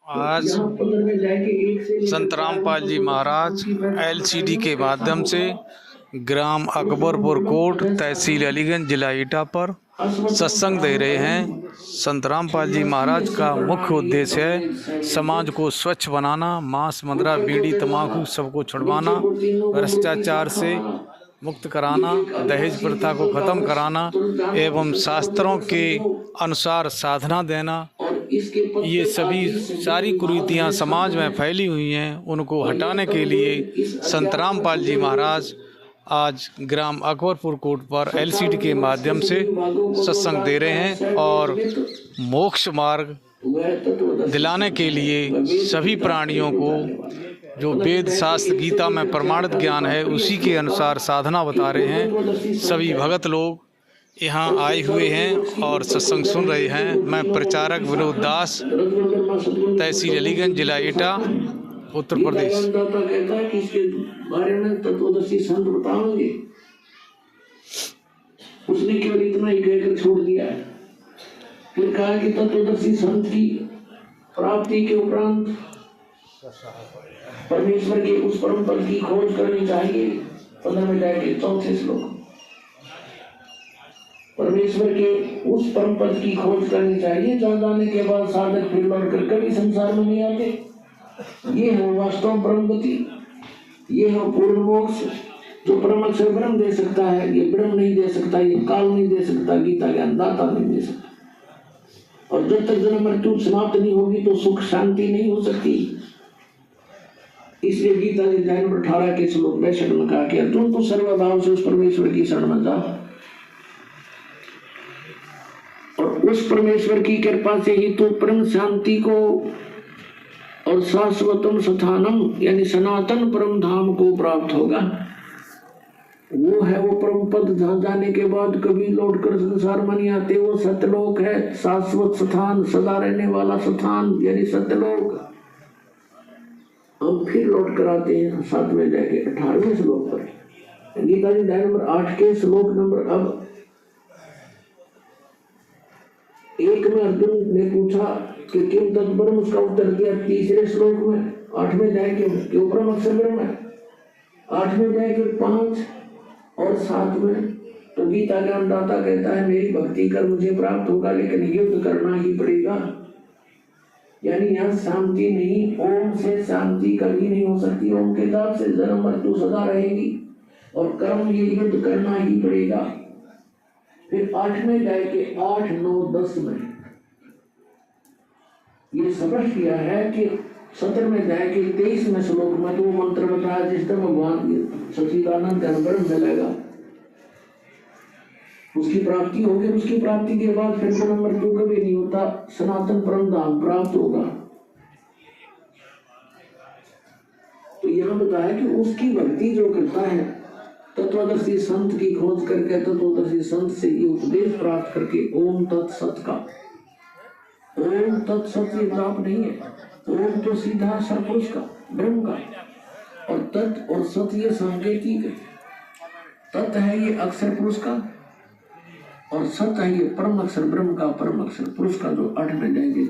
आज संत रामपाल जी महाराज एलसीडी के माध्यम से ग्राम अकबरपुर कोट, तहसील अलीगंज, जिला एटा पर सत्संग दे रहे हैं। संत रामपाल जी महाराज का मुख्य उद्देश्य है समाज को स्वच्छ बनाना, मांस, मदिरा, बीड़ी, तंबाकू सबको छुड़वाना, भ्रष्टाचार से मुक्त कराना, दहेज प्रथा को खत्म कराना एवं शास्त्रों के अनुसार साधना देना। ये सभी सारी कुरीतियाँ समाज में फैली हुई हैं, उनको हटाने के लिए संत रामपाल जी महाराज आज ग्राम अकबरपुर कोट पर एलसीडी के माध्यम से सत्संग दे रहे हैं और मोक्ष मार्ग दिलाने के लिए सभी प्राणियों को जो वेद शास्त्र गीता में प्रमाणित ज्ञान है उसी के अनुसार साधना बता रहे हैं। सभी भगत लोग यहाँ आए हुए हैं और सत्संग सुन रहे हैं। मैं प्रचारक विनोद दास, तहसील अलीगंज, जिला एटा, उत्तर प्रदेश। कहता है कि इसके बारे में तत्वदर्शी संत बताएंगे। उसने केवल इतना ही कहकर छोड़ दिया है। फिर कहा कि तत्वदर्शी संत की प्राप्ति के उपरांत परमेश्वर के उस परम पद की खोज करनी चाहिए। 15 में जाके 4 श्लोक, परमेश्वर के उस परम पद की खोज करनी चाहिए जहाँ जाने के बाद साधक फिर लौट कर कभी संसार में नहीं आते। ये है वास्तव ब्रह्म गति, ये है पूर्ण मोक्ष जो परम अक्षर ब्रह्म दे सकता है। ये ब्रह्म नहीं दे सकता, ये काल नहीं दे सकता, गीता ज्ञान दाता नहीं दे सकता। और जब तक जन्म मृत्यु समाप्त नहीं होगी तो सुख शांति नहीं हो सकती। इसलिए गीता के अध्याय नंबर 18 के श्लोक 62 में कहा कि अर्जुन तो सर्वभाव से उस परमेश्वर की शरण में जा और उस परमेश्वर की कृपा से ही तो परम शांति को और शाश्वतम स्थानम यानी सनातन परम धाम को प्राप्त होगा। वो है वो परम पद जहाँ जाने के बाद कभी लौट कर संसार में नहीं आते। वो सत्यलोक है, शाश्वत स्थान, सदा रहने वाला स्थान यानी सत्यलोक। हम फिर लौट कर आते हैं 7वें अध्याय के 18वें श्लोक पर। गीता जी अध्याय नंबर 8 के श्लोक नंबर अब 1 में अर्जुन ने पूछा कि किम तत्परम, उसका उत्तर दिया 3रे श्लोक में 8वें अध्याय के ऊपर अक्षर ब्रह्म है। 8वें अध्याय के 5 और 7 में तो गीता ज्ञान दाता कहता है मेरी भक्ति कर मुझे प्राप्त होगा, लेकिन युद्ध करना ही पड़ेगा। यानी यहाँ शांति नहीं, ओम से शांति कभी नहीं हो सकती। ओम के दाब से जन्म मृत्यु सदा रहेगी और कर्म ये युद्ध करना ही पड़ेगा। फिर 8वें अध्याय के 8, 9, 10 में ये स्पष्ट किया है कि 17वें अध्याय के 23वें श्लोक में तो वो मंत्र बताया जिस तरह भगवान सच्चिदानंद ब्रह्म मिलेगा, उसकी प्राप्ति होगी। उसकी प्राप्ति के बाद फिर जन्म मृत्यु कभी नहीं होता, सनातन परम धाम प्राप्त होगा। तो यहाँ बताया कि उसकी भक्ति जो करता है तत्वदर्शी संत की खोज करके, तत्वदर्शी संत से ये उपदेश प्राप्त करके ओम तत्सत का, ओम तत्सत ये जाप नहीं है। ओम तो सीधा सरपुरुष का, ब्रह्म का, और तत् और सत ये सांकेतिक है। तत् है ये अक्षर पुरुष का और सत है ये परम अक्षर ब्रह्म का, परम अक्षर पुरुष का, जो 8वें अध्याय के